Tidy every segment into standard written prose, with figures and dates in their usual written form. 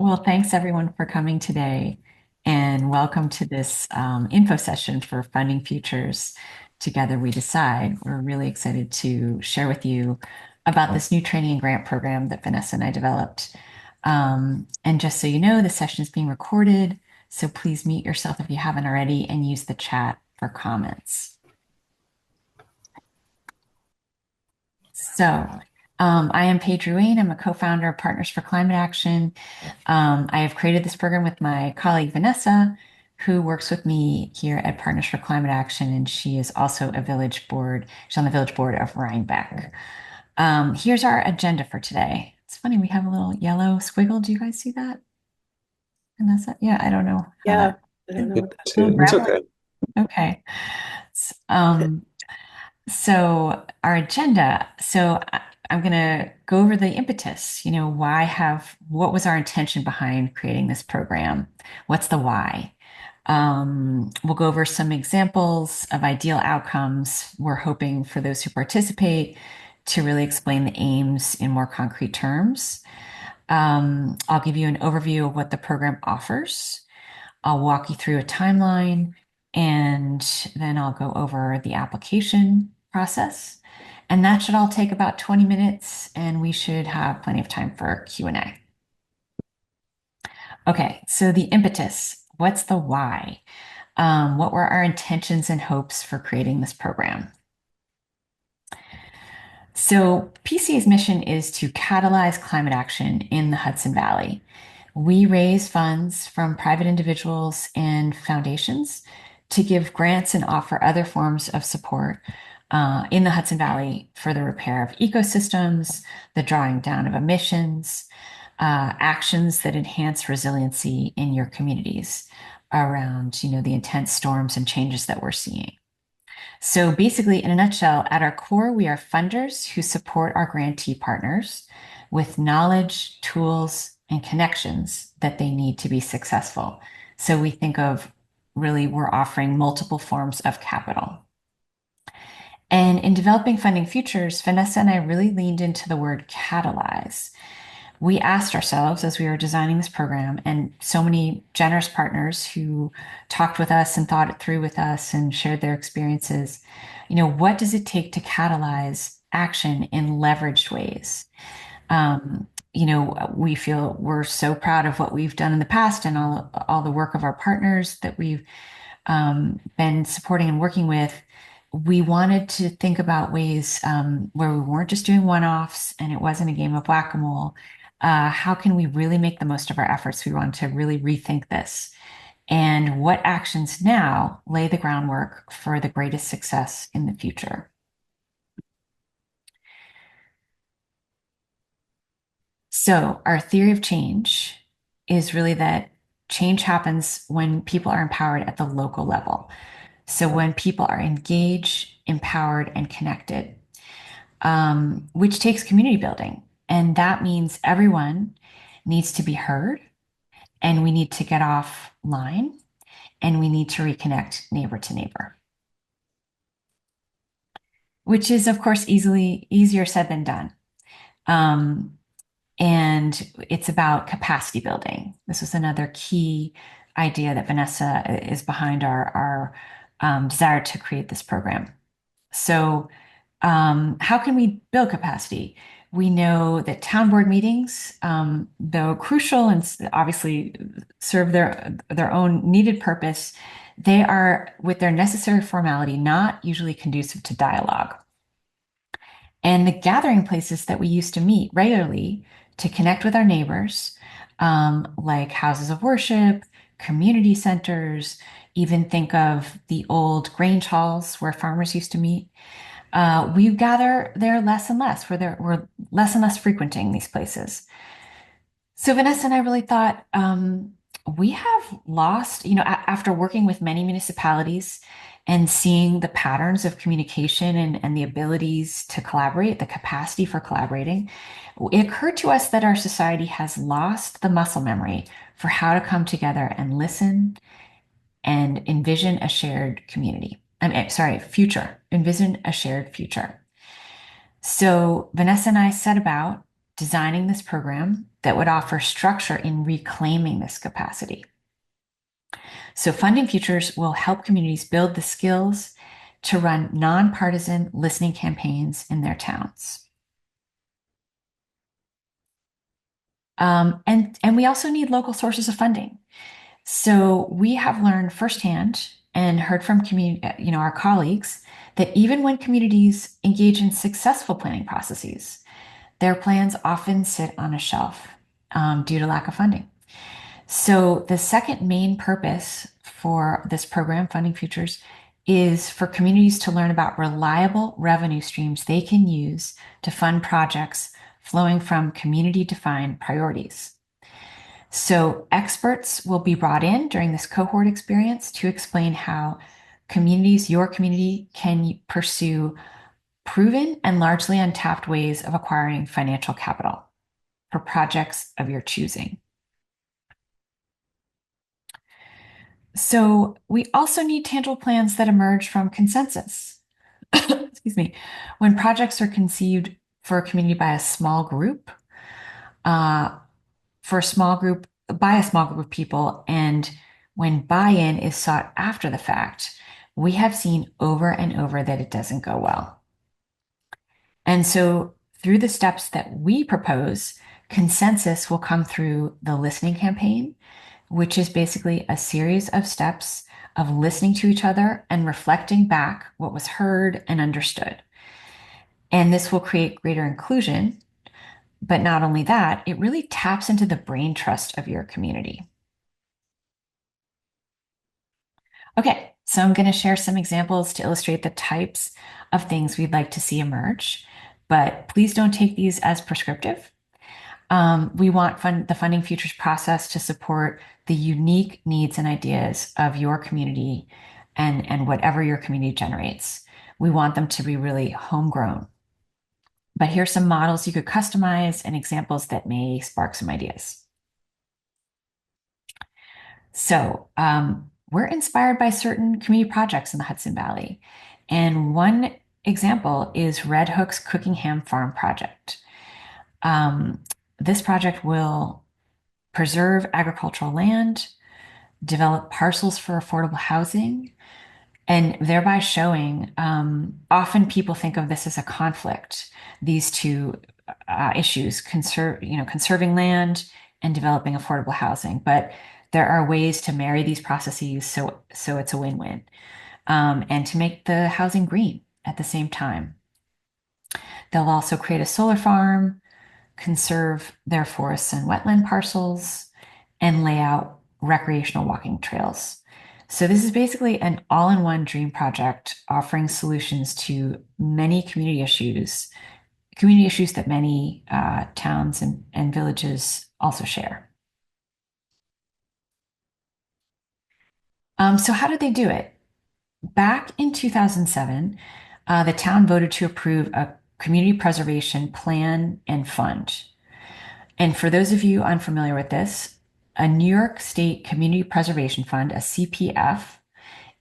Well, thanks everyone for coming today, and welcome to this info session for Funding Futures. Together we decide. We're really excited to share with you about this new training and grant program that Vanessa and I developed. And just so you know, the session is being recorded, so please mute yourself if you haven't already and use the chat for comments. So, I am Paige Ruane. I'm a co-founder of Partners for Climate Action. I have created this program with my colleague Vanessa, who works with me here at Partners for Climate Action, and she is also a village board. She's on the village board of Rhinebeck. Here's our agenda for today. It's funny, we have a little yellow squiggle. Do you guys see that, Vanessa? Yeah, I don't know how Yeah, that. I don't know what that Little means. It's gravel. okay. Okay. S- Um, So our agenda, I'm going to go over the impetus, what was our intention behind creating this program? What's the why? We'll go over some examples of ideal outcomes we're hoping for those who participate to really explain the aims in more concrete terms. I'll give you an overview of what the program offers. I'll walk you through a timeline, and then I'll go over the application process. And that should all take about 20 minutes, and we should have plenty of time for Q&A. Okay, so the impetus, what's the why? What were our intentions and hopes for creating this program? So PCA's mission is to catalyze climate action in the Hudson Valley. We raise funds from private individuals and foundations to give grants and offer other forms of support in the Hudson Valley for the repair of ecosystems, the drawing down of emissions, actions that enhance resiliency in your communities around, the intense storms and changes that we're seeing. So basically, in a nutshell, at our core, we are funders who support our grantee partners with knowledge, tools, and connections that they need to be successful. So we think of really, we're offering multiple forms of capital. And in developing Funding Futures, Vanessa and I really leaned into the word catalyze. We asked ourselves as we were designing this program, and so many generous partners who talked with us and thought it through with us and shared their experiences, what does it take to catalyze action in leveraged ways? We feel we're so proud of what we've done in the past and all the work of our partners that we've been supporting and working with. We wanted to think about ways where we weren't just doing one-offs and it wasn't a game of whack-a-mole. How can we really make the most of our efforts? We want to really rethink this. And what actions now lay the groundwork for the greatest success in the future? So, our theory of change is really that change happens when people are empowered at the local level. So, when people are engaged, empowered, and connected, which takes community building. And that means everyone needs to be heard, and we need to get offline, and we need to reconnect neighbor to neighbor, which is, of course, easier said than done. Um, and it's about capacity building. This was another key idea that Vanessa is behind our desire to create this program. So, how can we build capacity? We know that town board meetings, though crucial and obviously serve their own needed purpose, they are, with their necessary formality, not usually conducive to dialogue. And the gathering places that we used to meet regularly to connect with our neighbors, like houses of worship, community centers, even think of the old grange halls where farmers used to meet. We gather there less and less. We're less and less frequenting these places. So Vanessa and I really thought we have lost, after working with many municipalities and seeing the patterns of communication and the abilities to collaborate, the capacity for collaborating, it occurred to us that our society has lost the muscle memory for how to come together and listen and envision a shared community. Sorry, future. Envision a shared future. So Vanessa and I set about designing this program that would offer structure in reclaiming this capacity. So Funding Futures will help communities build the skills to run nonpartisan listening campaigns in their towns. And we also need local sources of funding. So we have learned firsthand and heard from our colleagues that even when communities engage in successful planning processes, their plans often sit on a shelf due to lack of funding. So the second main purpose for this program, Funding Futures, is for communities to learn about reliable revenue streams they can use to fund projects flowing from community-defined priorities. So experts will be brought in during this cohort experience to explain how your community, can pursue proven and largely untapped ways of acquiring financial capital for projects of your choosing. So we also need tangible plans that emerge from consensus. Excuse me. When projects are conceived for a community by a small group, uh, by a small group of people, and when buy-in is sought after the fact, we have seen over and over that it doesn't go well. And so through the steps that we propose, consensus will come through the listening campaign, which is basically a series of steps of listening to each other and reflecting back what was heard and understood. And this will create greater inclusion. But not only that, it really taps into the brain trust of your community. Okay, so I'm going to share some examples to illustrate the types of things we'd like to see emerge, but please don't take these as prescriptive. We want the Funding Futures process to support the unique needs and ideas of your community and whatever your community generates. We want them to be really homegrown. But here's some models you could customize and examples that may spark some ideas. So we're inspired by certain community projects in the Hudson Valley. And one example is Red Hook's Cookingham Farm project. This project will preserve agricultural land, develop parcels for affordable housing, and thereby showing, often people think of this as a conflict, these two issues, conserving land and developing affordable housing. But there are ways to marry these processes so it's a win-win, and to make the housing green at the same time. They'll also create a solar farm, conserve their forests and wetland parcels, and lay out recreational walking trails. So this is basically an all-in-one dream project offering solutions to many community issues that many towns and villages also share. So how did they do it? Back in 2007, the town voted to approve a community preservation plan and fund. And for those of you unfamiliar with this, a New York State Community Preservation Fund, a CPF,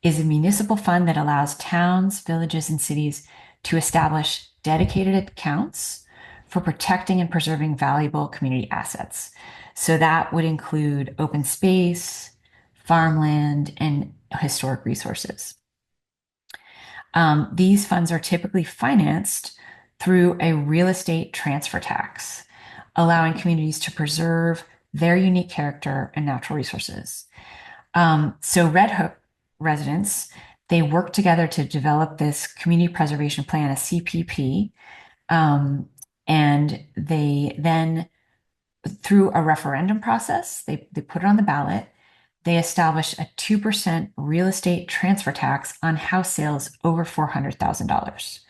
is a municipal fund that allows towns, villages, and cities to establish dedicated accounts for protecting and preserving valuable community assets. So that would include open space, farmland, and historic resources. These funds are typically financed through a real estate transfer tax, allowing communities to preserve their unique character and natural resources. So Red Hook residents, they work together to develop this community preservation plan, a CPP, and they then, through a referendum process, they put it on the ballot. They establish a 2% real estate transfer tax on house sales over $400,000.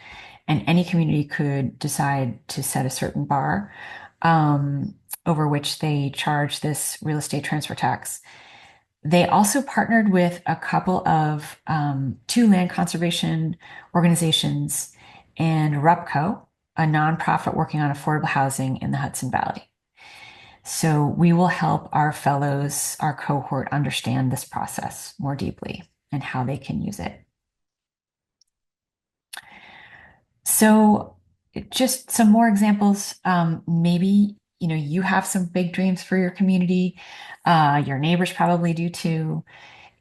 And any community could decide to set a certain bar over which they charge this real estate transfer tax. They also partnered with a couple of two land conservation organizations and RUPCO, a nonprofit working on affordable housing in the Hudson Valley. So we will help our fellows, our cohort, understand this process more deeply and how they can use it. So just some more examples. Maybe you have some big dreams for your community. Your neighbors probably do too.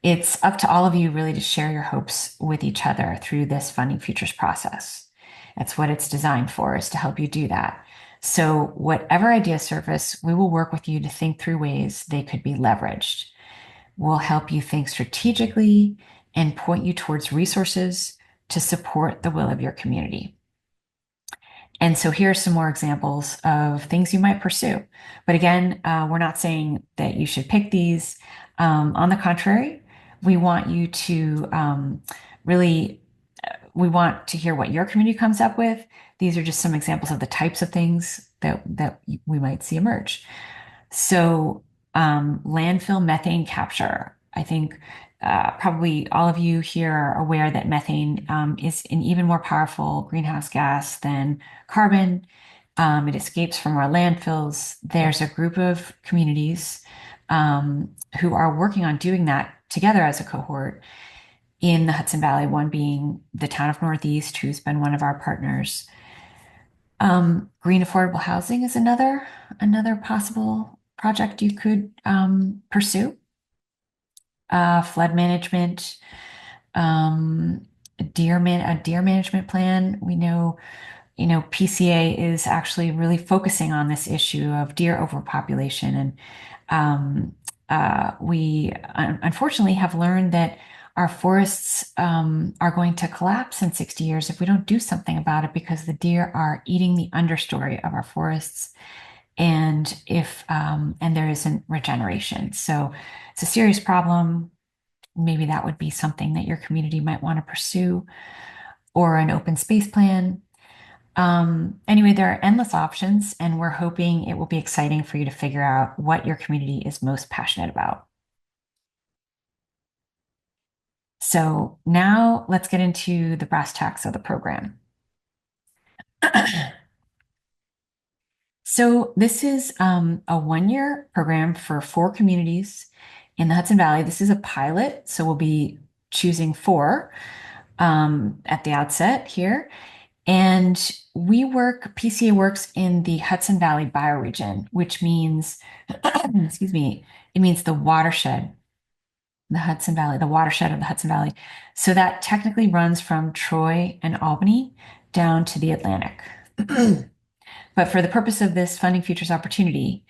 It's up to all of you really to share your hopes with each other through this Funding Futures process. That's what it's designed for, is to help you do that. So whatever ideas surface, we will work with you to think through ways they could be leveraged. We'll help you think strategically and point you towards resources to support the will of your community. And so here are some more examples of things you might pursue. But again, we're not saying that you should pick these. On the contrary, we want you to really, we want to hear what your community comes up with. These are just some examples of the types of things that we might see emerge. So landfill methane capture. I think probably all of you here are aware that methane is an even more powerful greenhouse gas than carbon. It escapes from our landfills. There's a group of communities who are working on doing that together as a cohort in the Hudson Valley, one being the town of Northeast, who's been one of our partners. Green affordable housing is another possible project you could pursue. Flood management, a deer management plan. We know, PCA is actually really focusing on this issue of deer overpopulation, and we unfortunately have learned that our forests are going to collapse in 60 years if we don't do something about it, because the deer are eating the understory of our forests, and if and there isn't regeneration. So it's a serious problem. Maybe that would be something that your community might want to pursue, or an open space plan. Anyway, there are endless options, and we're hoping it will be exciting for you to figure out what your community is most passionate about. So now let's get into the brass tacks of the program. So this is a one-year program for 4 communities in the Hudson Valley. This is a pilot, so we'll be choosing 4 at the outset here. And PCA works in the Hudson Valley bioregion, which means, excuse me, it means the watershed, the Hudson Valley, the watershed of the Hudson Valley. So that technically runs from Troy and Albany down to the Atlantic. But for the purpose of this Funding Futures opportunity,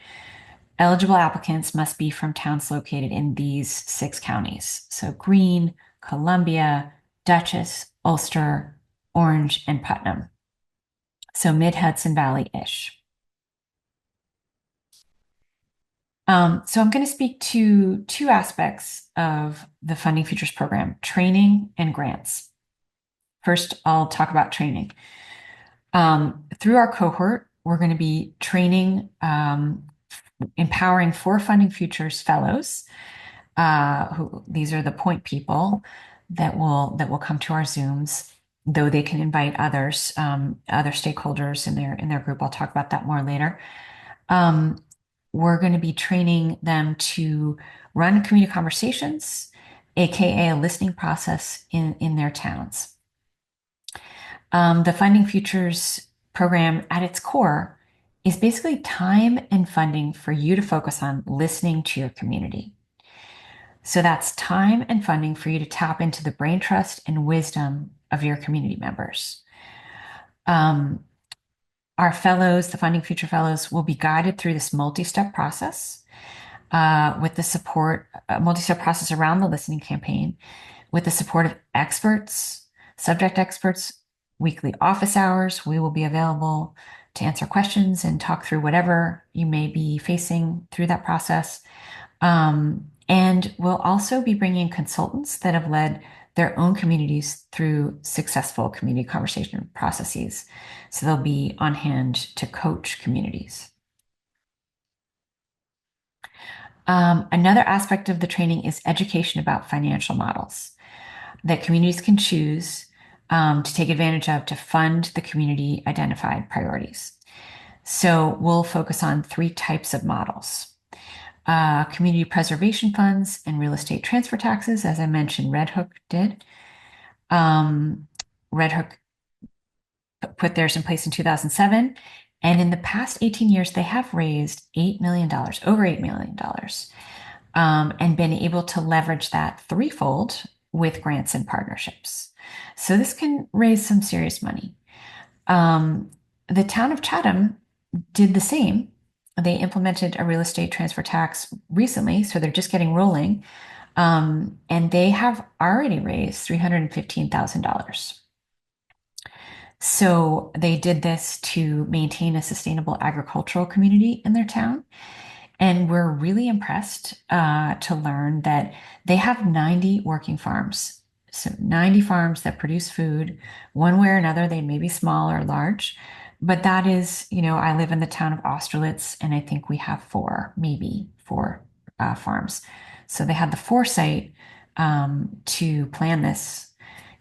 eligible applicants must be from towns located in these 6 counties. So Greene, Columbia, Dutchess, Ulster, Orange, and Putnam. So mid-Hudson Valley-ish. So I'm going to speak to 2 aspects of the Funding Futures program: training and grants. First, I'll talk about training. Through our cohort, we're going to be training, empowering 4 Funding Futures fellows. These are the point people that will come to our Zooms, though they can invite others, other stakeholders in their group. I'll talk about that more later. We're going to be training them to run community conversations, aka a listening process in their towns. The Funding Futures program at its core is basically time and funding for you to focus on listening to your community. So that's time and funding for you to tap into the brain trust and wisdom of your community members. Our fellows, the Funding Future Fellows, will be guided through this multi-step process with the support, multi-step process around the listening campaign, with the support of experts, subject experts, weekly office hours. We will be available to answer questions and talk through whatever you may be facing through that process. And we'll also be bringing consultants that have led their own communities through successful community conversation processes. So they'll be on hand to coach communities. Another aspect of the training is education about financial models that communities can choose to take advantage of to fund the community identified priorities. So we'll focus on 3 types of models. Community preservation funds and real estate transfer taxes, as I mentioned, Red Hook did. Red Hook put theirs in place in 2007, And in the past 18 years, they have raised $8 million, over $8 million, and been able to leverage that threefold with grants and partnerships. So this can raise some serious money. Um, the town of Chatham did the same. They implemented a real estate transfer tax recently, so they're just getting rolling. And they have already raised $315,000. So they did this to maintain a sustainable agricultural community in their town. And we're really impressed to learn that they have 90 working farms. So 90 farms that produce food one way or another. They may be small or large, but that is, I live in the town of Austerlitz, and I think we have four, maybe four farms. So they had the foresight to plan this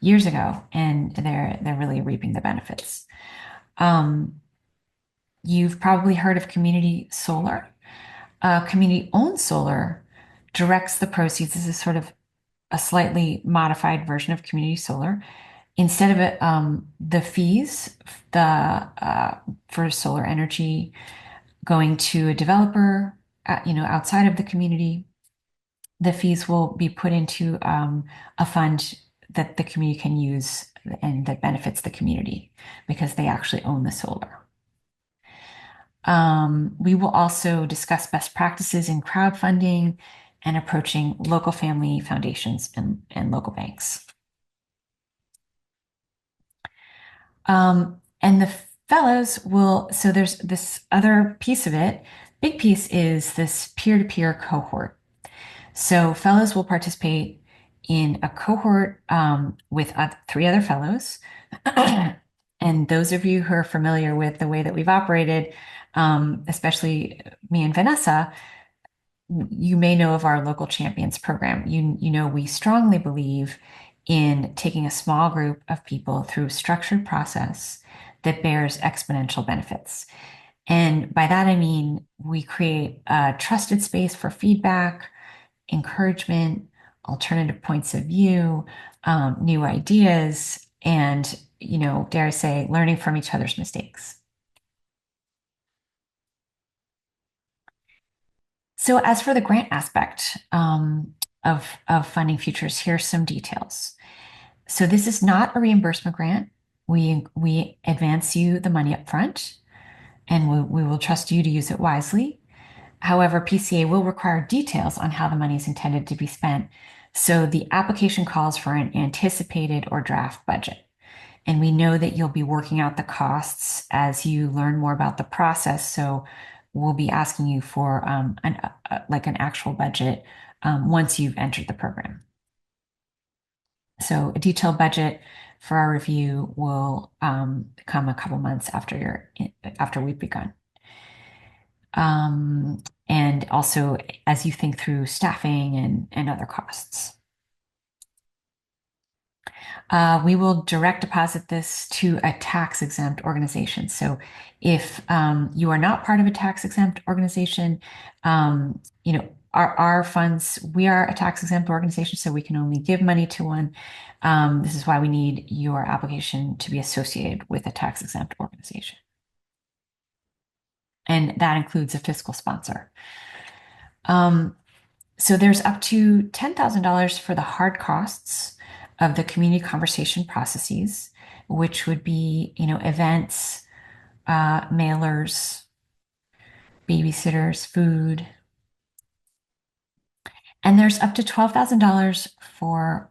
years ago, and they're really reaping the benefits. Um, you've probably heard of community solar. Community-owned solar directs the proceeds. This is sort of a slightly modified version of community solar. Instead of it, the fees, the for solar energy going to a developer, outside of the community, the fees will be put into a fund that the community can use and that benefits the community because they actually own the solar. We will also discuss best practices in crowdfunding and approaching local family foundations and local banks. And the fellows will, so there's this other piece of it. Big piece is this peer-to-peer cohort. So fellows will participate in a cohort with three other fellows. And those of you who are familiar with the way that we've operated, especially me and Vanessa, you may know of our local champions program. You know, we strongly believe in taking a small group of people through a structured process that bears exponential benefits. And by that, I mean we create a trusted space for feedback, encouragement, alternative points of view, new ideas, and, dare I say, learning from each other's mistakes. So as for the grant aspect of Funding Futures, here's some details. So this is not a reimbursement grant. We advance you the money up front, and we will trust you to use it wisely. However, PCA will require details on how the money is intended to be spent. So the application calls for an anticipated or draft budget. And we know that you'll be working out the costs as you learn more about the process. So we'll be asking you for an actual budget once you've entered the program. So a detailed budget for our review will come a couple months after we've begun. And also as you think through staffing and other costs. We will direct deposit this to a tax exempt organization. So if you are not part of a tax exempt organization, our funds, we are a tax exempt organization, so we can only give money to one. This is why we need your application to be associated with a tax exempt organization. And that includes a fiscal sponsor. So there's up to $10,000 for the hard costs of the community conversation processes, which would be, events, mailers, babysitters, food. And there's up to $12,000 for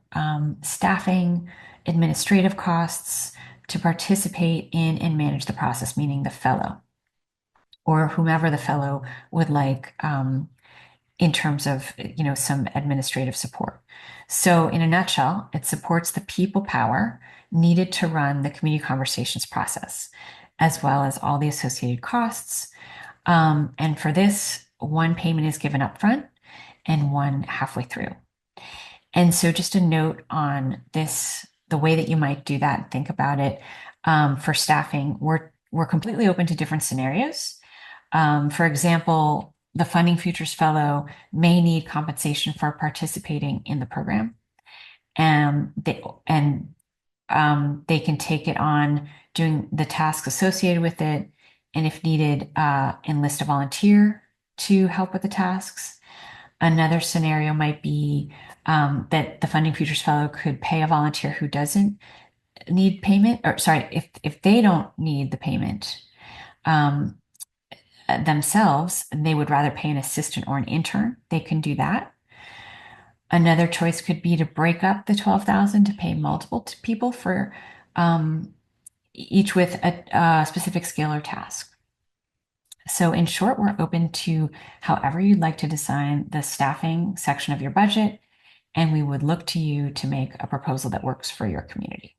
staffing, administrative costs to participate in and manage the process, meaning the fellow or whomever the fellow would like in terms of, some administrative support. So in a nutshell, it supports the people power needed to run the community conversations process, as well as all the associated costs. And for this, one payment is given upfront and one halfway through. And so just a note on this, the way that you might do that and think about it, for staffing, we're completely open to different scenarios. For example, the Funding Futures Fellow may need compensation for participating in the program. And they can take it on doing the tasks associated with it and if needed, enlist a volunteer to help with the tasks. Another scenario might be that the Funding Futures Fellow could pay a volunteer who doesn't need payment, or sorry, if they don't need the payment um, themselves, and they would rather pay an assistant or an intern, they can do that. Another choice could be to break up the 12,000 to pay multiple people for um, each with a specific skill or task. So in short, we're open to however you'd like to design the staffing section of your budget, and we would look to you to make a proposal that works for your community.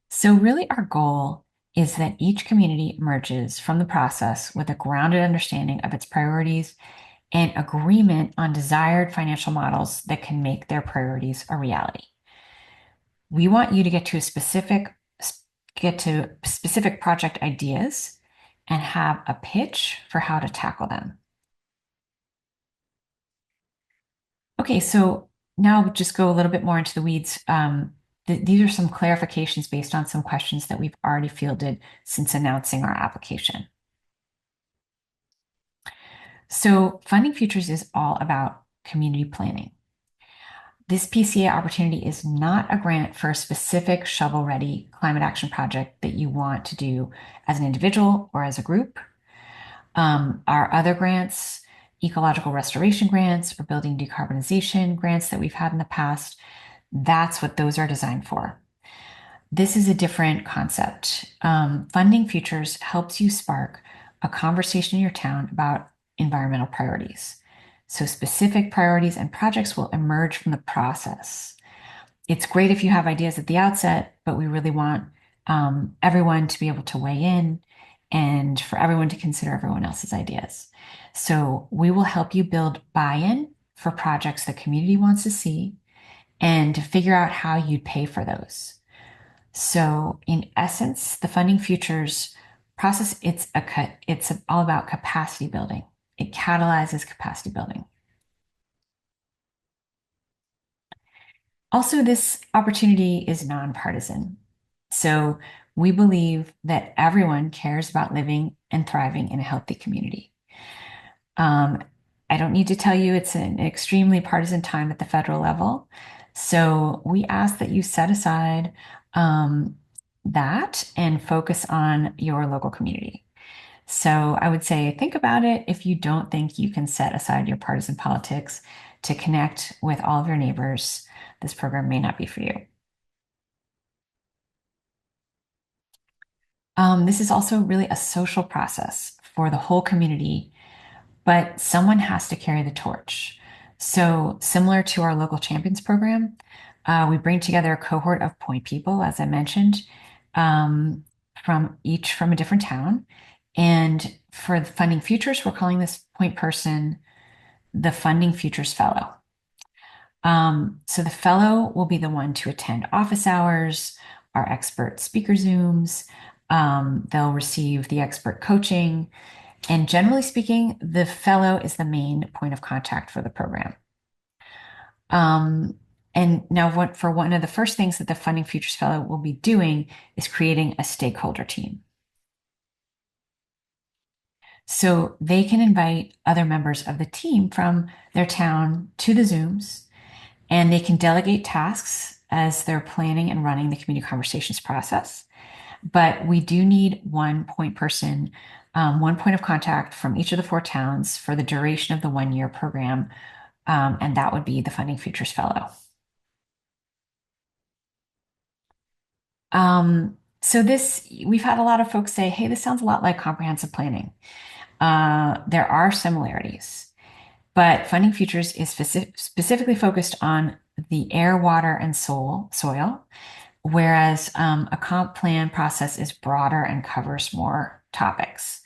So really our goal is that each community emerges from the process with a grounded understanding of its priorities and agreement on desired financial models that can make their priorities a reality. We want you to get to specific project ideas and have a pitch for how to tackle them. Okay, so now just go a little bit more into the weeds. These are some clarifications based on some questions that we've already fielded since announcing our application. So Funding Futures is all about community planning. This PCA opportunity is not a grant for a specific shovel-ready climate action project that you want to do as an individual or as a group. Our other grants, ecological restoration grants or building decarbonization grants that we've had in the past, that's what those are designed for. This is a different concept. Funding Futures helps you spark a conversation in your town about environmental priorities. So specific priorities and projects will emerge from the process. It's great if you have ideas at the outset, but we really want everyone to be able to weigh in and for everyone to consider everyone else's ideas. So we will help you build buy-in for projects the community wants to see and to figure out how you'd pay for those. So in essence, the Funding Futures process, it's all about capacity building. It catalyzes capacity building. Also, this opportunity is nonpartisan. So we believe that everyone cares about living and thriving in a healthy community. Um, I don't need to tell you it's an extremely partisan time at the federal level. So we ask that you set aside that and focus on your local community. So I would say think about it. If you don't think you can set aside your partisan politics to connect with all of your neighbors, this program may not be for you. This is also really a social process for the whole community, but someone has to carry the torch. So similar to our local champions program, we bring together a cohort of point people, as I mentioned, um, from a different town. And for the Funding Futures, we're calling this point person the Funding Futures Fellow. So the fellow will be the one to attend office hours, our expert speaker Zooms. They'll receive the expert coaching. And generally speaking, the fellow is the main point of contact for the program. And now for one of the first things that the Funding Futures Fellow will be doing is creating a stakeholder team. So they can invite other members of the team from their town to the Zooms, and they can delegate tasks as they're planning and running the community conversations process. But we do need one point person, one point of contact from each of the four towns for the duration of the 1 year program. And that would be the Funding Futures Fellow. So we've had a lot of folks say, hey, this sounds a lot like comprehensive planning. There are similarities, but Funding Futures is specifically focused on the air, water, and soil, whereas a comp plan process is broader and covers more topics.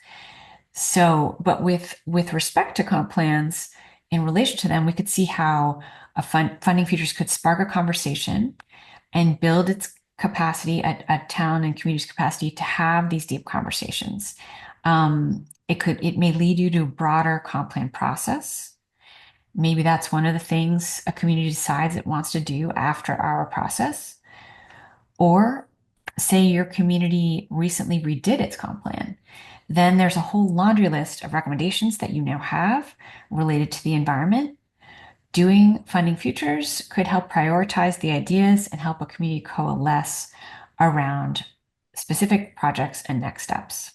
So, but with respect to comp plans, in relation to them, we could see how Funding Futures could spark a conversation and build its capacity, a town and community's capacity to have these deep conversations. It may lead you to a broader comp plan process. Maybe that's one of the things a community decides it wants to do after our process. Or say your community recently redid its comp plan, then there's a whole laundry list of recommendations that you now have related to the environment. Doing Funding Futures could help prioritize the ideas and help a community coalesce around specific projects and next steps.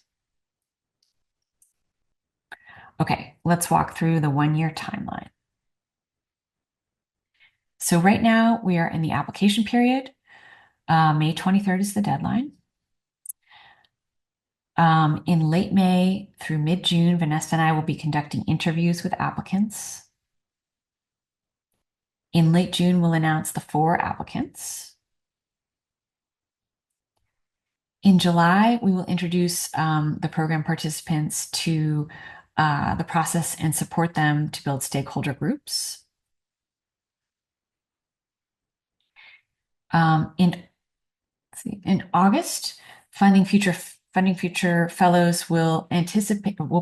Okay, let's walk through the 1 year timeline. So right now we are in the application period. May 23rd is the deadline. In late May through mid-June, Vanessa and I will be conducting interviews with applicants. In late June, we'll announce the 4 applicants. In July, we will introduce the program participants to the process and support them to build stakeholder groups. In August, Funding Future fellows will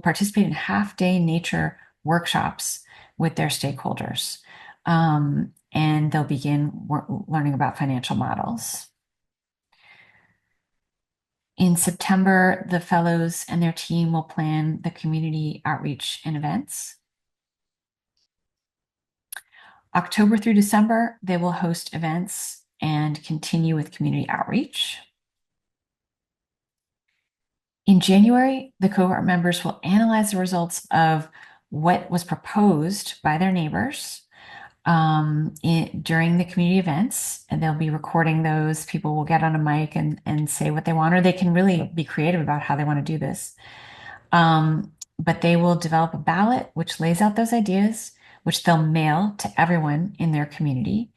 participate in half-day nature workshops with their stakeholders, and they'll begin learning about financial models. In September, the fellows and their team will plan the community outreach and events. October through December, they will host events and continue with community outreach. In January, the cohort members will analyze the results of what was proposed by their neighbors during the community events, and they'll be recording those. People will get on a mic and say what they want, or they can really be creative about how they want to do this. But they will develop a ballot which lays out those ideas, which they'll mail to everyone in their community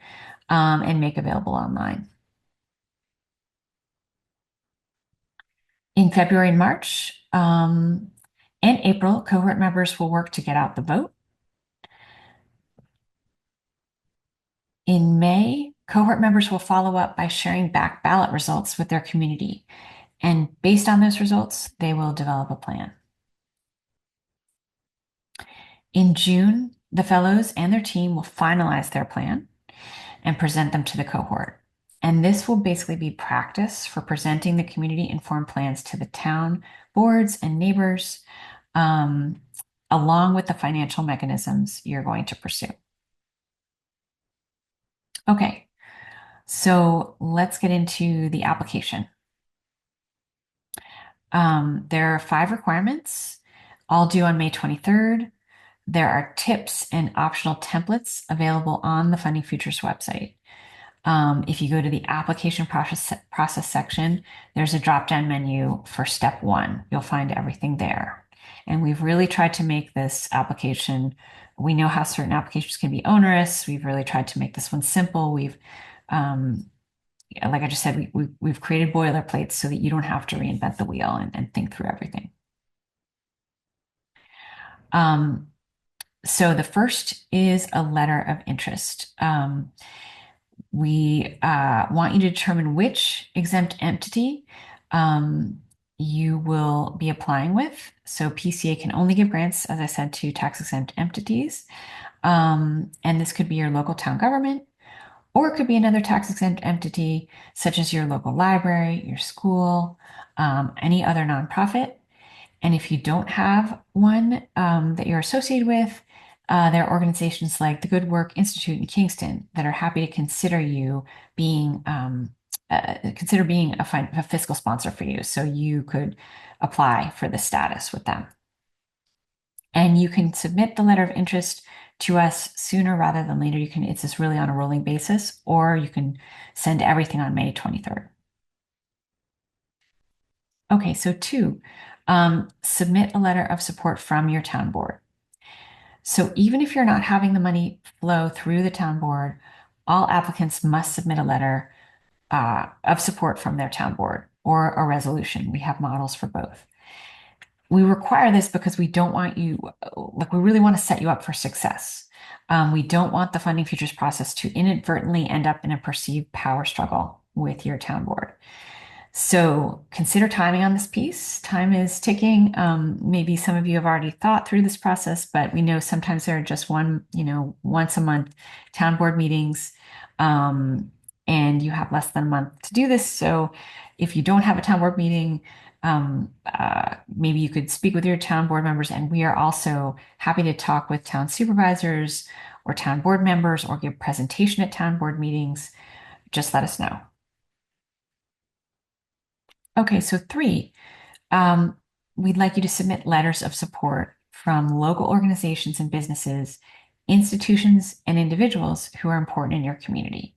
and make available online. In February and March and April, cohort members will work to get out the vote. In May, cohort members will follow up by sharing back ballot results with their community. And based on those results, they will develop a plan. In June, the fellows and their team will finalize their plan and present them to the cohort. And this will basically be practice for presenting the community-informed plans to the town boards and neighbors, along with the financial mechanisms you're going to pursue. Okay, so let's get into the application. There are 5 requirements, all due on May 23rd. There are tips and optional templates available on the Funding Futures website. If you go to the application process section, there's a drop-down menu for step 1. You'll find everything there. And we've really tried to make this application, we know how certain applications can be onerous. We've really tried to make this one simple. We've, like I just said, we've created boilerplates so that you don't have to reinvent the wheel and think through everything. So the first is a letter of interest. We want you to determine which exempt entity you will be applying with. So PCA can only give grants, as I said, to tax-exempt entities. And this could be your local town government, or it could be another tax-exempt entity, such as your local library, your school, any other nonprofit. And if you don't have one that you're associated with, there are organizations like the Good Work Institute in Kingston that are happy to consider you being a fiscal sponsor for you. So you could apply for the status with them. And you can submit the letter of interest to us sooner rather than later. It's just really on a rolling basis, or you can send everything on May 23rd. Okay, so 2, submit a letter of support from your town board. So even if you're not having the money flow through the town board, all applicants must submit a letter of support from their town board or a resolution. We have models for both. We require this because we don't want you, we really want to set you up for success. We don't want the Funding Futures process to inadvertently end up in a perceived power struggle with your town board. So consider timing on this piece. Time is ticking. Maybe some of you have already thought through this process, but we know sometimes there are just once a month town board meetings. and you have less than a month to do this. So if you don't have a town board meeting, maybe you could speak with your town board members, and we are also happy to talk with town supervisors or town board members or give presentation at town board meetings. Just let us know. Okay, so three, um, we'd like you to submit letters of support from local organizations and businesses, institutions, and individuals who are important in your community.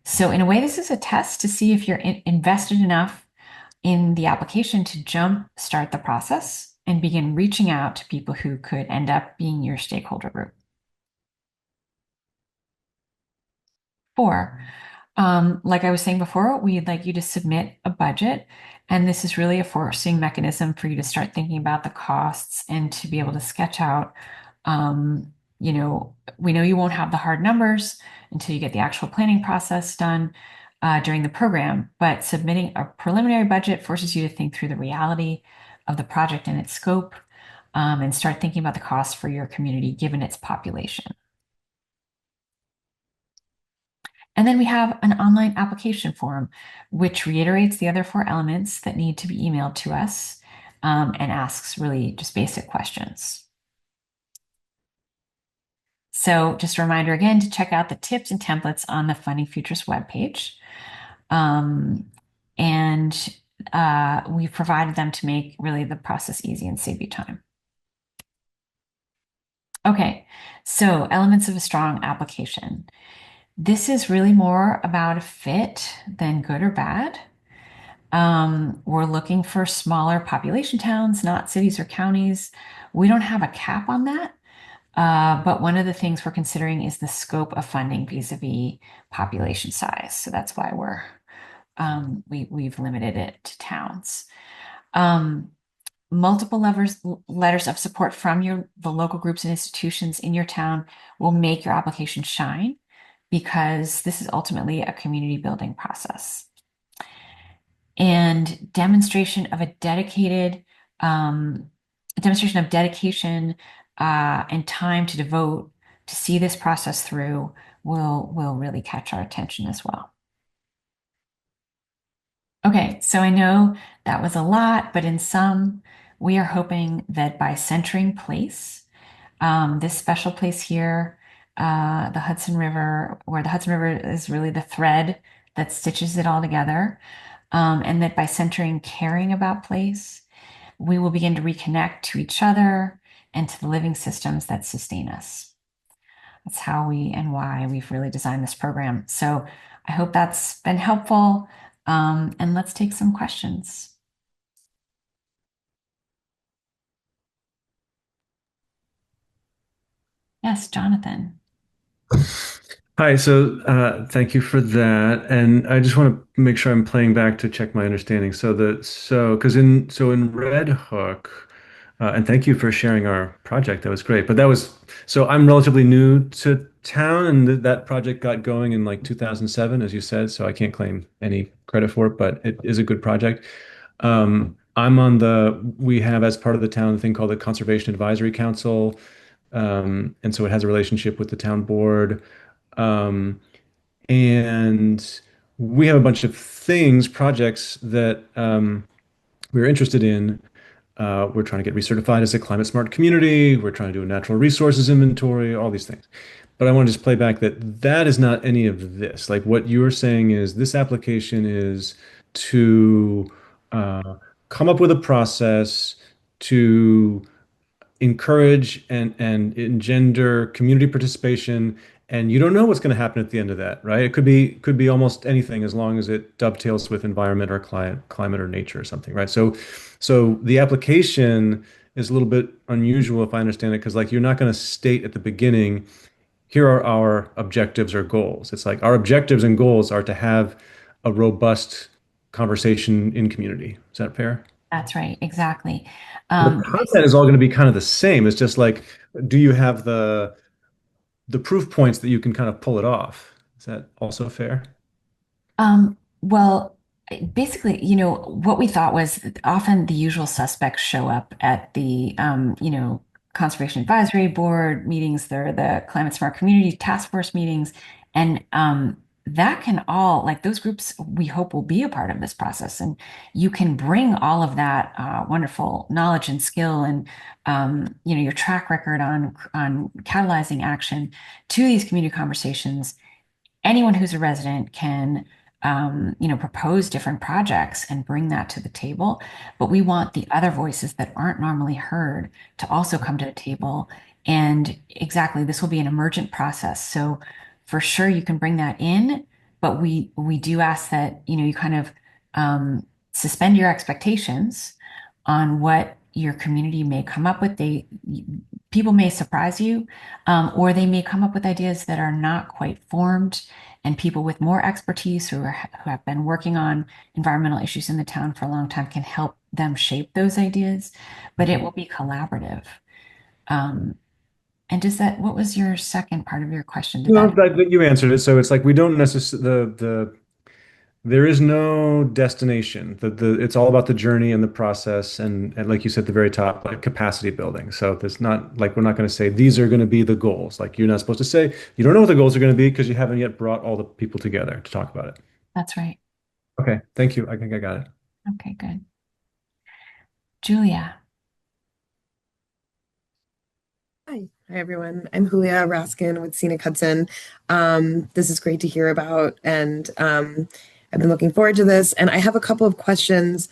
So, in a way, this is a test to see if you're invested enough in the application to jump start the process and begin reaching out to people who could end up being your stakeholder group. Four, like I was saying before, we'd like you to submit a budget. And this is really a forcing mechanism for you to start thinking about the costs and to be able to sketch out, we know you won't have the hard numbers until you get the actual planning process done during the program, but submitting a preliminary budget forces you to think through the reality of the project and its scope, and start thinking about the cost for your community given its population. And then we have an online application form, which reiterates the other four elements that need to be emailed to us, and asks really just basic questions. So just a reminder again to check out the tips and templates on the Funding Futures webpage. And we've provided them to make really the process easy and save you time. Okay, so elements of a strong application. This is really more about a fit than good or bad. We're looking for smaller population towns, not cities or counties. We don't have a cap on that, but one of the things we're considering is the scope of funding vis-a-vis population size. So that's why we've limited it to towns. Multiple letters of support from the local groups and institutions in your town will make your application shine because this is ultimately a community building process. And demonstration of dedication and time to devote to see this process through will really catch our attention as well. Okay, so I know that was a lot, but in sum, we are hoping that by centering place, this special place here, the Hudson River, where the Hudson River is really the thread that stitches it all together, and that by centering caring about place, we will begin to reconnect to each other and to the living systems that sustain us. That's how we and why we've really designed this program. So I hope that's been helpful. And let's take some questions. Yes, Jonathan. Hi, so thank you for that. And I just want to make sure I'm playing back to check my understanding. So in Red Hook, and thank you for sharing our project. That was great. But that was so I'm relatively new to town, and th that project got going in like 2007, as you said. So I can't claim any credit for it, but it is a good project. We have as part of the town a thing called the Conservation Advisory Council, and so it has a relationship with the town board. Um, and we have a bunch of projects that we're interested in. We're trying to get recertified as a climate smart community. We're trying to do a natural resources inventory, all these things. But I want to just play back that that is not any of this. Like what you're saying is this application is to uh, come up with a process to encourage and engender community participation, and you don't know what's going to happen at the end of that, right? It could be almost anything as long as it dovetails with environment or climate or nature or something, right? So the application is a little bit unusual if I understand it, because like you're not going to state at the beginning, here are our objectives or goals. It's like our objectives and goals are to have a robust conversation in community. Is that fair? That's right, exactly. The Basic, content is all going to be kind of the same. It's just like, do you have the proof points that you can kind of pull it off? Is that also fair? well, basically, what we thought was that often the usual suspects show up at the, Conservation Advisory Board meetings, they're the Climate Smart Community Task Force meetings, and that can all, like those groups, we hope will be a part of this process. And you can bring all of that wonderful knowledge and skill and your track record on catalyzing action to these community conversations. Anyone who's a resident can propose different projects and bring that to the table. But we want the other voices that aren't normally heard to also come to the table. And exactly, this will be an emergent process. So for sure you can bring that in, but we do ask that, you kind of suspend your expectations on what your community may come up with. People may surprise you, or they may come up with ideas that are not quite formed, and people with more expertise who have been working on environmental issues in the town for a long time can help them shape those ideas, but it will be collaborative. Um, and what was your second part of your question? Did Well, that? you answered it. So it's like we don't necessarily there is no destination. It's all about the journey and the process, and like you said at the very top, like capacity building. So there's not like we're not going to say these are going to be the goals. Like you're not supposed to say you don't know what the goals are going to be because you haven't yet brought all the people together to talk about it. That's right. Okay, thank you. I think I got it. Okay, good. Julia. Hi everyone. I'm Julia Raskin with Scenic Hudson. This is great to hear about, and I've been looking forward to this. And I have a couple of questions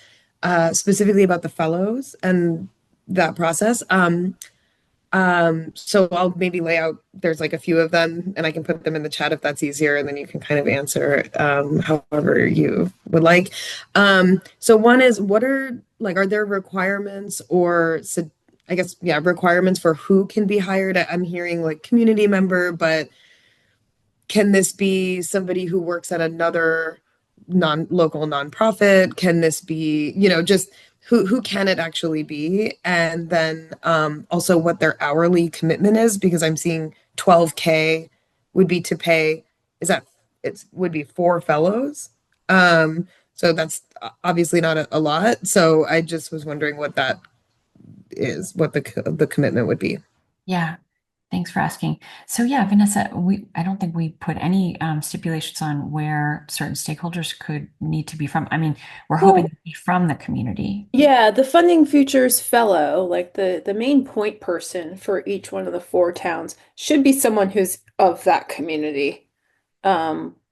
specifically about the fellows and that process. So I'll maybe lay out, there's like a few of them, and I can put them in the chat if that's easier, and then you can kind of answer however you would like. So one is, what are there requirements or I guess, yeah, requirements for who can be hired? I'm hearing like community member, but can this be somebody who works at another non-local nonprofit? Can this be, just who can it actually be? And then also what their hourly commitment is, because I'm seeing 12K would be to pay, is that it would be 4 fellows. So that's obviously not a lot. So I just was wondering what that is, what the commitment would be. Yeah, thanks for asking. So yeah, Vanessa, I don't think we put any stipulations on where certain stakeholders could need to be from. I mean, we're hoping Well, to be from the community. yeah, the Funding Futures Fellow, like the main point person for each one of the four towns, should be someone who's of that community.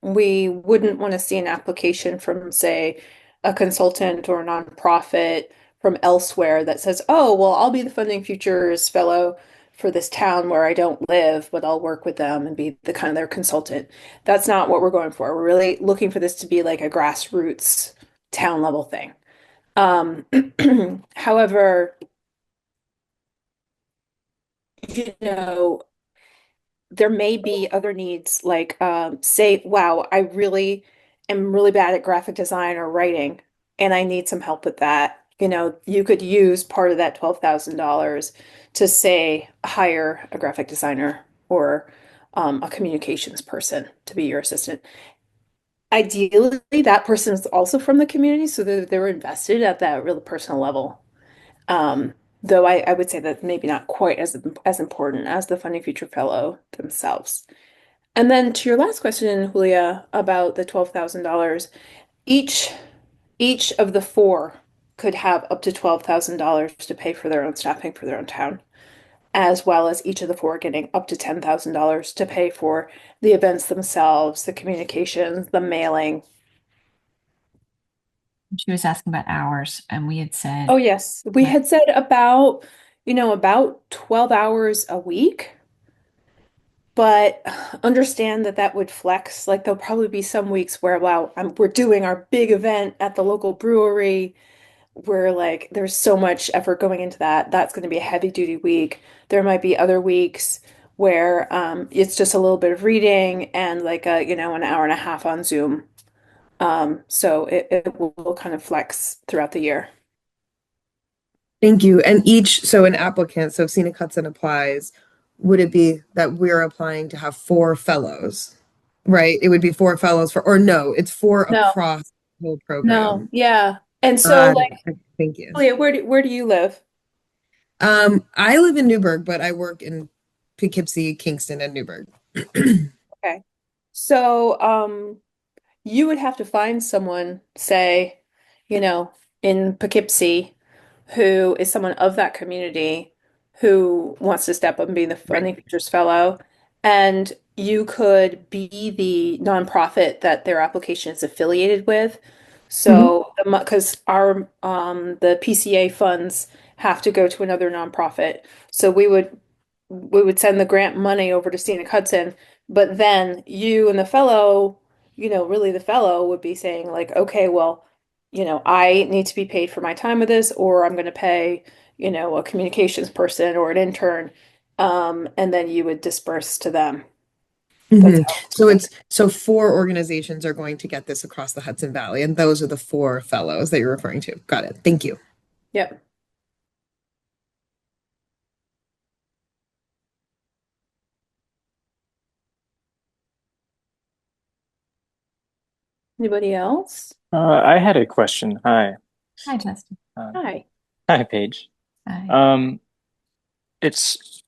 We wouldn't want to see an application from, say, a consultant or a nonprofit from elsewhere that says, "Oh, well, I'll be the Funding Futures Fellow for this town where I don't live, but I'll work with them and be the kind of their consultant." That's not what we're going for. We're really looking for this to be like a grassroots town level thing. Um, however, you know, there may be other needs like say, wow, I really am really bad at graphic design or writing, and I need some help with that. You could use part of that $12,000 to say hire a graphic designer or a communications person to be your assistant. Ideally, that person is also from the community, so that they're invested at that really personal level. Though I would say that maybe not quite as important as the Funding Future Fellow themselves. And then to your last question, Julia, about the $12,000, each each of the four could have up to $12,000 to pay for their own staffing for their own town, as well as each of the four getting up to $10,000 to pay for the events themselves, the communications, the mailing. She was asking about hours, and we had Oh, said, yes. We like, had said about 12 hours a week, but understand that that would flex. Like there'll probably be some weeks where, wow, we're doing our big event at the local brewery. Where like there's so much effort going into that. That's going to be a heavy duty week. There might be other weeks where it's just a little bit of reading and like an hour and a half on Zoom. So it will kind of flex throughout the year. Thank you. And so an applicant, so if Scenic Hudson applies, would it be that we're applying to have 4 fellows, right? It would be 4 fellows or no, it's four No, across the whole no, program. yeah. And so Got like, it. Thank you. Leah, where do you live? I live in Newburgh, but I work in Poughkeepsie, Kingston, and Newburgh. Okay. So, you would have to find someone, say, you know, in Poughkeepsie, who is someone of that community who wants to step up and be the Right. Funding Futures Fellow. And you could be the nonprofit that their application is affiliated with. Mhm. So, because our the PCA funds have to go to another nonprofit. So we would send the grant money over to Scenic Hudson, but then you and the fellow, really the fellow would be saying like, okay, well, I need to be paid for my time with this, or I'm going to pay, a communications person or an intern, and then you would disperse to them. That's Mhm. how. So 4 organizations are going to get this across the Hudson Valley, and those are the 4 fellows that you're referring to. Got it. Thank you. Yep. Anybody else? I had a question. Hi. Hi, Justin. Um, Hi. hi, Paige. Hi. Um, it's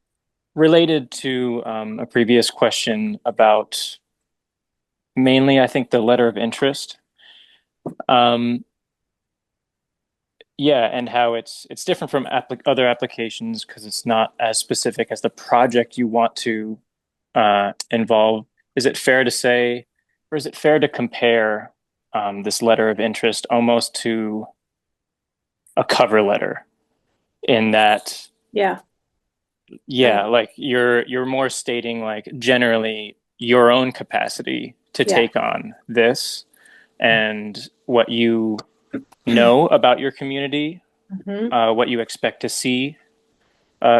related to a previous question about mainly, I think, the letter of interest. Um, yeah, and how it's different from other applications because it's not as specific as the project you want to involve. Is it fair to say, or is it fair to compare this letter of interest almost to a cover letter in that? Yeah. Yeah, like you're more stating like generally your own capacity to Yeah. take on this and what you know about your community, Hmm. what you expect to see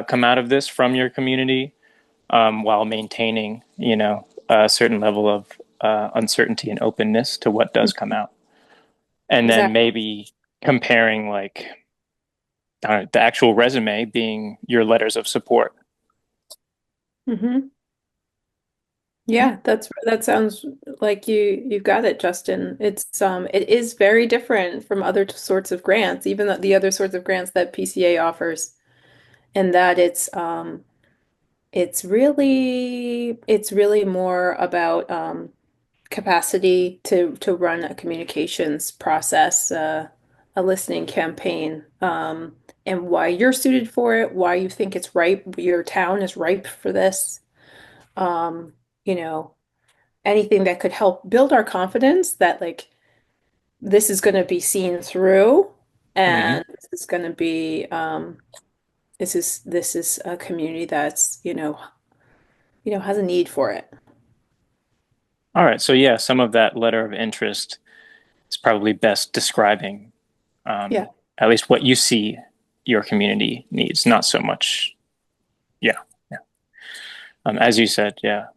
come out of this from your community, while maintaining, a certain level of uncertainty and openness to what does come out. And then Exactly. maybe comparing like the actual resume being your letters of support. Hmm. Yeah. Yeah, that sounds like you've got it, Justin. It is very different from other sorts of grants, even the other sorts of grants that PCA offers, and that it's really more about capacity to run a communications process, a listening campaign, and why you're suited for it, why you think it's ripe, your town is ripe for this. Um, you know. Anything that could help build our confidence that like this is going to be seen through Mhm. and this is going to be this is a community that's has a need for it. All right, so yeah, some of that letter of interest is probably best describing Yeah. at least what you see your community needs, not so much. Yeah, yeah. As you said, yeah,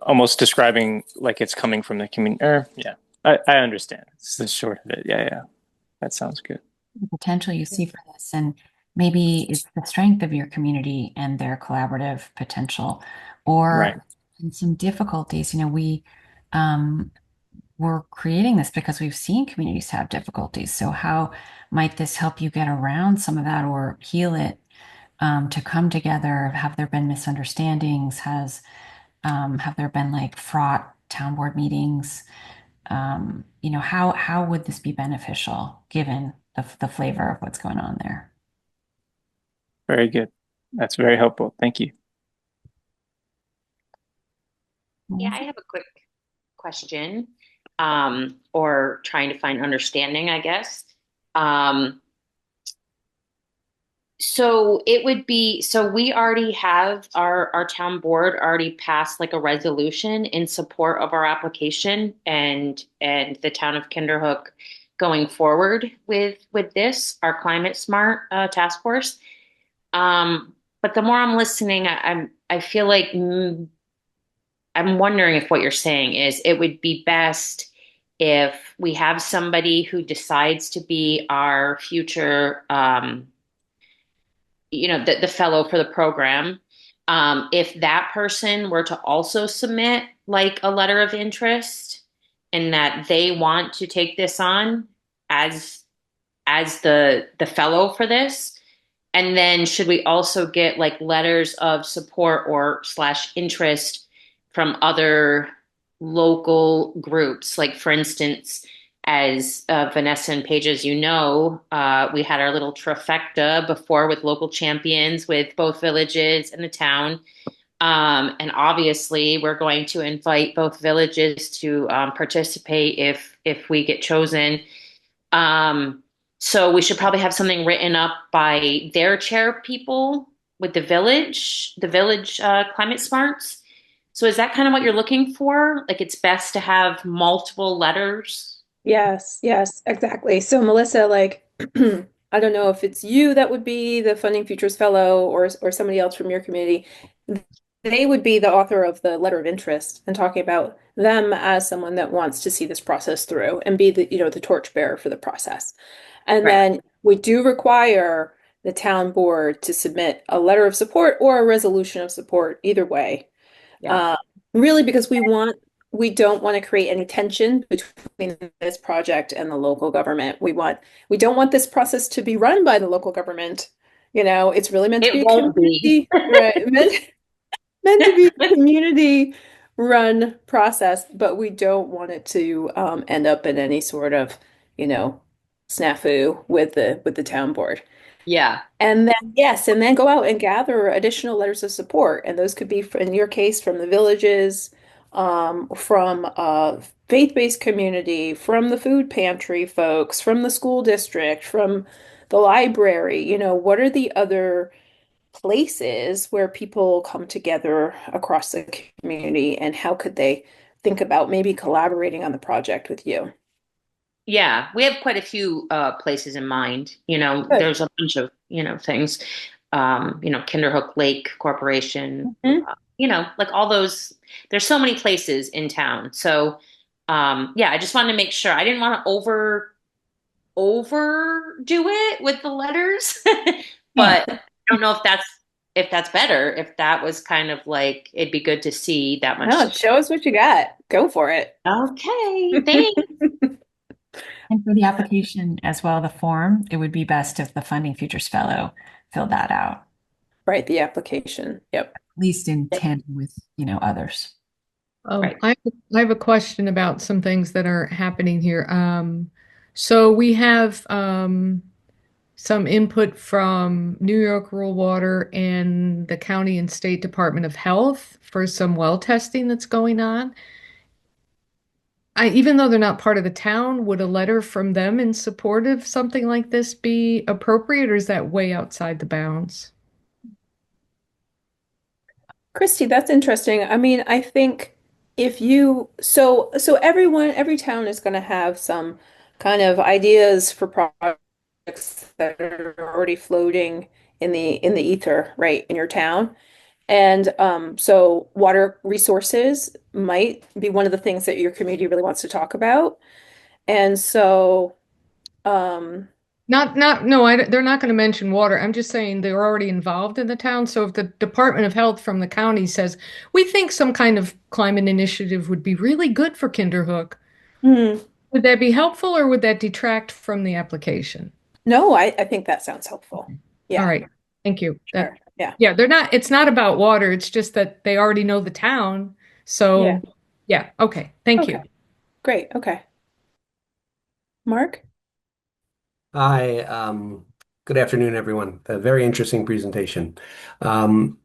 almost describing like it's coming from the community. Yeah, I understand. It's the short of it. Yeah, yeah, that sounds good. The potential you see for this, and maybe it's the strength of your community and their collaborative potential, Right. or in some difficulties. Um, we're creating this because we've seen communities have difficulties. So how might this help you get around some of that or heal it, to come together? Have there been misunderstandings? Have there been like fraught town board meetings? How would this be beneficial given the flavor of what's going on there? Very good. That's very helpful. Thank you. Yeah, I have a quick question, or trying to find understanding, I guess. Um, so we already have our town board already passed like a resolution in support of our application and the town of Kinderhook going forward with this, our climate smart task force. But the more I'm listening, I feel like I'm wondering if what you're saying is it would be best if we have somebody who decides to be our future, the fellow for the program. If that person were to also submit like a letter of interest and that they want to take this on as the fellow for this, and then should we also get like letters of support or slash interest from other local groups. Like for instance, as Vanessa and Paige, as you know, we had our little trifecta before with local champions with both villages and the town. And obviously, we're going to invite both villages to participate if we get chosen. Um, so we should probably have something written up by their chair people with the village climate smarts. So is that kind of what you're looking for? Like it's best to have multiple letters? Yes, yes, exactly. So Melissa, like, I don't know if it's you that would be the Funding Futures Fellow or somebody else from your community. They would be the author of the letter of interest and talking about them as someone that wants to see this process through and be the, the torchbearer for the process. And Right. then we do require the town board to submit a letter of support or a resolution of support, either way. Yeah. Really, because we don't want to create any tension between this project and the local government. We don't want this process to be run by the local government. It's really meant to be It a won't be. community, right? Meant to be a community run process, but we don't want it to end up in any sort of, you know, snafu with the town board. Yeah. And then, yes, and then go out and gather additional letters of support. And those could be, in your case, from the villages, from faith-based community, from the food pantry folks, from the school district, from the library. What are the other places where people come together across the community, and how could they think about maybe collaborating on the project with you? Yeah, we have quite a few places in mind. Good. There's a bunch of, things. Kinderhook Lake Corporation, Mhm. like all those. There's so many places in town. So, yeah, I just wanted to make sure. I didn't want to overdo it with the letters, but I don't know if that's better. If that was kind of like it'd be good to see that much. No, show us what you got. Go for it. Okay, thanks. And for the application as well, the form, it would be best if the Funding Futures Fellow filled that out, Right, the application. Yep. at least in tandem with, others. Right. I have a question about some things that are happening here. So we have some input from New York Rural Water and the County and State Department of Health for some well testing that's going on. Even though they're not part of the town, would a letter from them in support of something like this be appropriate, or is that way outside the bounds? Christy, that's interesting. I mean, I think if you every town is going to have some kind of ideas for projects that are already floating in the ether, right, in your town. And so water resources might be one of the things that your community really wants to talk about. And so um No, they're not going to mention water. I'm just saying they're already involved in the town. So if the Department of Health from the county says, we think some kind of climate initiative would be really good for Kinderhook, hmm, would that be helpful or would that detract from the application? no, I think that sounds helpful. Yeah, All right. Thank you. sure. Yeah. Yeah, it's not about water. It's just that they already know the town. Yeah. So, yeah. Okay. Thank you. Okay. Great. Okay. Mark? Hi, good afternoon, everyone. A very interesting presentation. Um,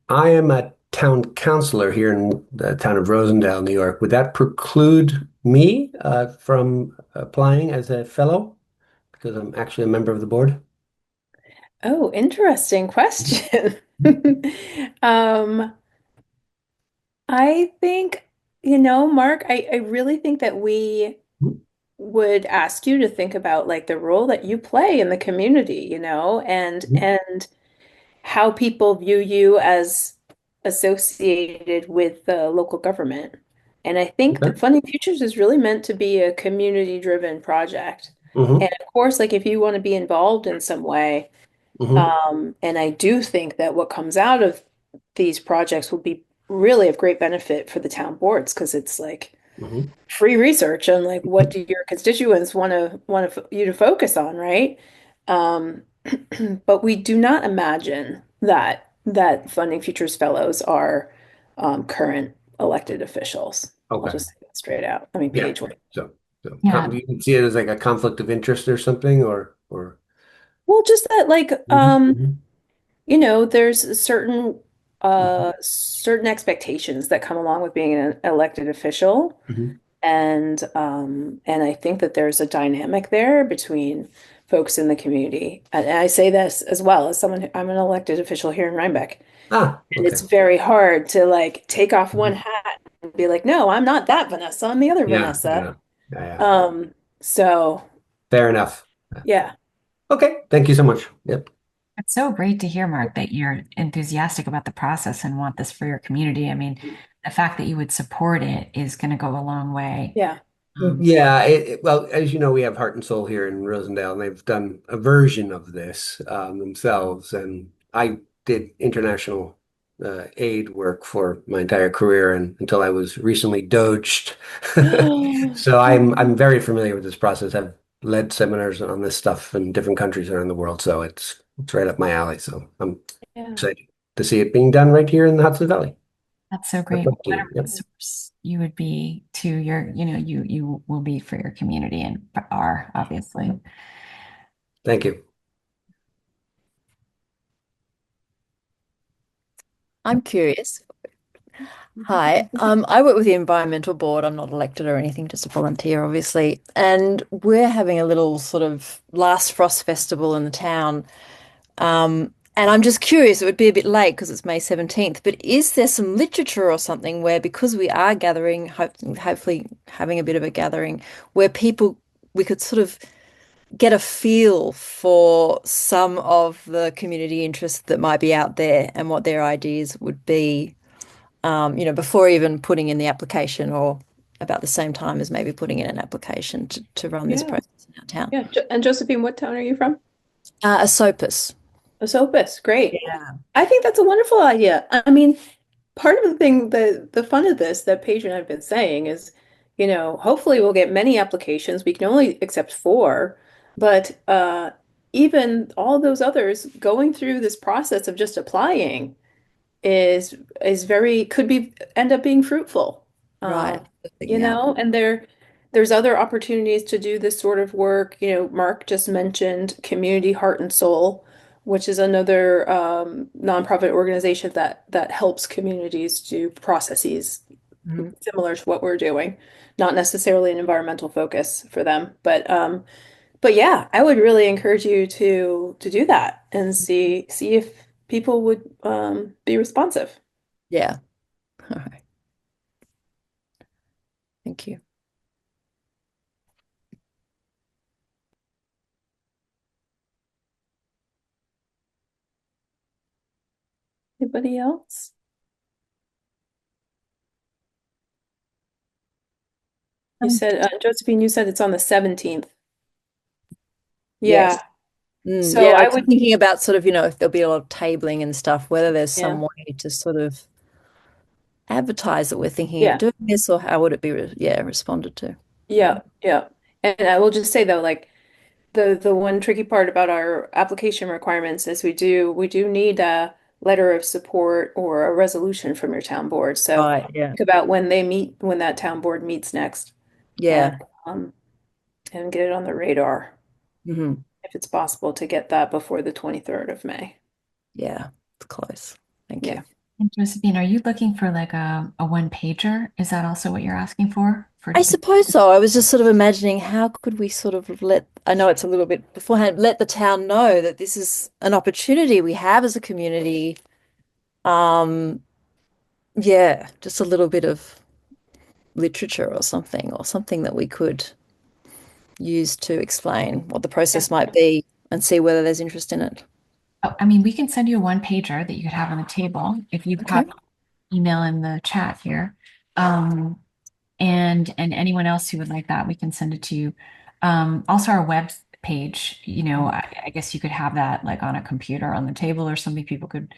I am a town councilor here in the town of Rosendale, New York. Would that preclude me from applying as a fellow? Because I'm actually a member of the board. Oh, interesting question. Um, I think, Mark, I really think that we would ask you to think about like the role that you play in the community, and Mhm. how people view you as associated with the local government. And I think Okay. that Funding Futures is really meant to be a community-driven project. Hmm. And of course, like if you want to be involved in some way, Hmm. and I do think that what comes out of these projects will be really of great benefit for the town boards because it's like Hmm. free research on like what do your constituents want you to focus on, right? Um, but we do not imagine that Funding Futures fellows are current elected officials. I'll Okay. just say that straight out. I mean, Yeah. Paige would. So Yeah. you can see it as like a conflict of interest or something, or. Well, just that like Mhm. there's certain expectations that come along with being an elected official. Mhm. And I think that there's a dynamic there between folks in the community. And I say this as well as someone I'm an elected official here in Rhinebeck. And Okay. it's very hard to like take off one Mhm. hat and be like, no, I'm not that Vanessa, I'm the other Yeah, Vanessa. yeah, yeah. So Fair enough. yeah. Okay, thank you so much. Yep. It's so great to hear, Mark, that you're enthusiastic about the process and want this for your community. I mean, the fact that you would support it is going to go a long way. Yeah. Yeah, well, as you know, we have Heart and Soul here in Rosendale, and they've done a version of this themselves. And I did international aid work for my entire career, and until I was recently doged. So I'm very familiar with this process. I've led seminars on this stuff in different countries around the world, so it's right up my alley. So I'm Yeah. excited to see it being done right here in the Hudson Valley. That's so That's great. my What a team. Yep. resource you would be to your, you will be for your community and are obviously. Thank you. I'm curious. Hi, I work with the Environmental Board. I'm not elected or anything, just a volunteer, obviously. And we're having a little sort of last frost festival in the town. And I'm just curious, it would be a bit late because it's May 17th, but is there some literature or something where, because we are gathering, hopefully having a bit of a gathering, where we could sort of get a feel for some of the community interests that might be out there and what their ideas would be, before even putting in the application or about the same time as maybe putting in an application to run this Yeah. process in our town. Yeah. And Josephine, what town are you from? Esopus. Esopus. Great. Yeah. I think that's a wonderful idea. I mean, part of the thing, the fun of this that Paige and I've been saying is, hopefully we'll get many applications. We can only accept 4, but even all those others going through this process of just applying is very could be end up being fruitful. Right. And there's other opportunities to do this sort of work. Mark just mentioned Community Heart and Soul, which is another nonprofit organization that helps communities do processes Mhm. similar to what we're doing. Not necessarily an environmental focus for them, but yeah, I would really encourage you to do that and see if people would be responsive. Yeah. All right. Thank you. Anybody else? You said, Josephine, you said it's on the 17th. Yes. Yeah. So Yeah, I was would, thinking about sort of, if there'll be a lot of tabling and stuff, whether there's yeah, some way to sort of advertise that we're thinking yeah, of doing this, or how would it be, responded to? yeah, yeah. And I will just say though, like the one tricky part about our application requirements is we do need a letter of support or a resolution from your town board. So Right. Yeah. think about when that town board meets next Yeah. and get it on the radar Hmm. if it's possible to get that before the 23rd of May. Yeah. It's close. Thank Yeah. you. And Josephine, are you looking for like a one pager? Is that also what you're asking for? I suppose so. I was just sort of imagining how could we sort of I know it's a little bit beforehand, let the town know that this is an opportunity we have as a community. Yeah, just a little bit of literature or something that we could use to explain what the process might be and see whether there's interest in it. Oh, I mean, we can send you a one pager that you could have on the table if you Okay. have email in the chat here. And anyone else who would like that, we can send it to you. Also our web page, I guess you could have that like on a computer on the table or something people could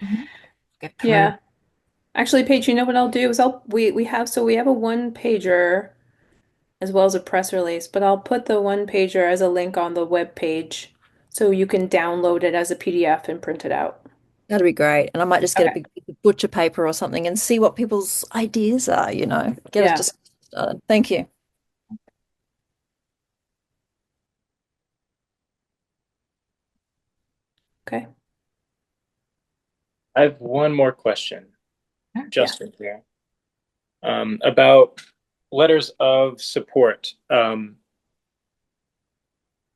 get through. Yeah. Actually, Paige, you know what I'll do is we have a one pager as well as a press release, but I'll put the one pager as a link on the web page so you can download it as a PDF and print it out. That'd be great. And I might just get a Okay. big piece of butcher paper or something and see what people's ideas are, get us Yeah. just started. Thank you. Okay. I have one more question, Sure. Justin, here, about letters of support.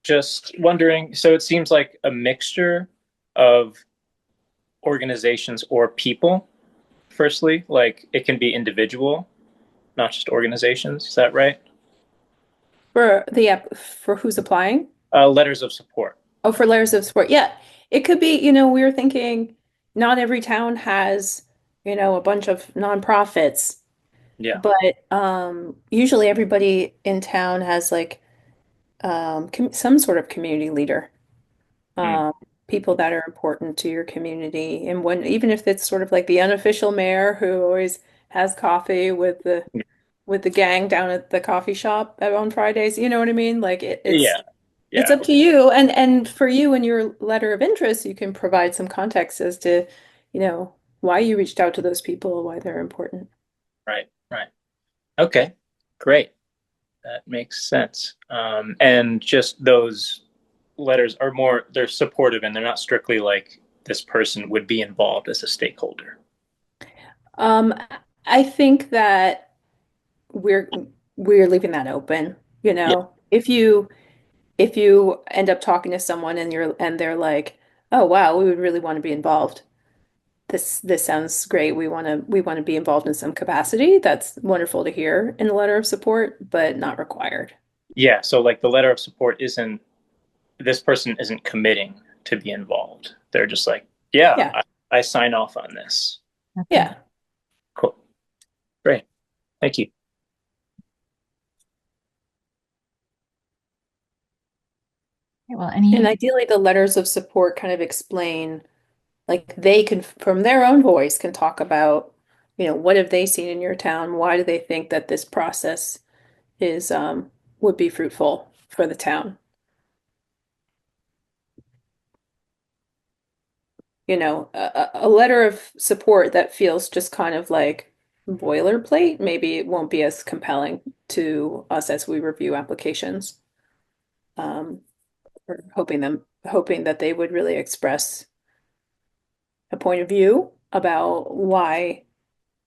Just wondering, so it seems like a mixture of organizations or people, firstly, like it can be individual, not just organizations. Is that right? For the app, for who's applying? Letters of support. Oh, for layers of support. Yeah. It could be, we were thinking not every town has, a bunch of nonprofits, Yeah. but usually everybody in town has like some sort of community leader. Mm. um, People that are important to your community. And when, even if it's sort of like the unofficial mayor who always has coffee with the gang down at the coffee shop on Fridays, you know what I mean? Like Yeah. it's Yeah. up to you. And for you in your letter of interest, you can provide some context as to, why you reached out to those people, why they're important. Right. Right. Okay. Great. That makes sense. And just those letters are more, they're supportive and they're not strictly like this person would be involved as a stakeholder. Um, I think that we're we're leaving that open, Yeah. If you end up talking to someone and they're like, "Oh wow, we would really want to be involved. This sounds great. We want to be involved in some capacity." That's wonderful to hear in a letter of support, but not required. Yeah. So like the letter of support isn't, this person isn't committing to be involved. They're just like, yeah, Yeah. I sign off on this. Okay. Yeah. Cool. Great. Thank you. Okay, well, And ideally the letters of support kind of explain, like they can from their own voice can talk about, what have they seen in your town? Why do they think that this process is would be fruitful for the town? A letter of support that feels just kind of like boilerplate, maybe it won't be as compelling to us as we review applications. Um, we're hoping that they would really express a point of view about why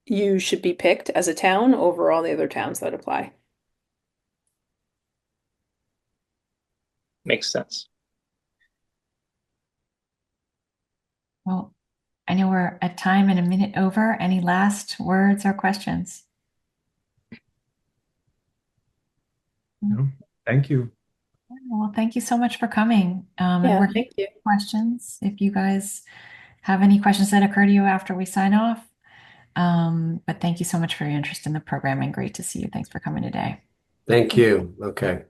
you should be picked as a town over all the other towns that apply. Makes sense. well, I know we're at time and a minute over. Any last words or questions? No, thank you. Well, thank you so much for coming. And Yeah, we're thank taking you. questions. If you guys have any questions that occur to you after we sign off. But thank you so much for your interest in the program and great to see you. Thanks for coming today. Thank you. Okay.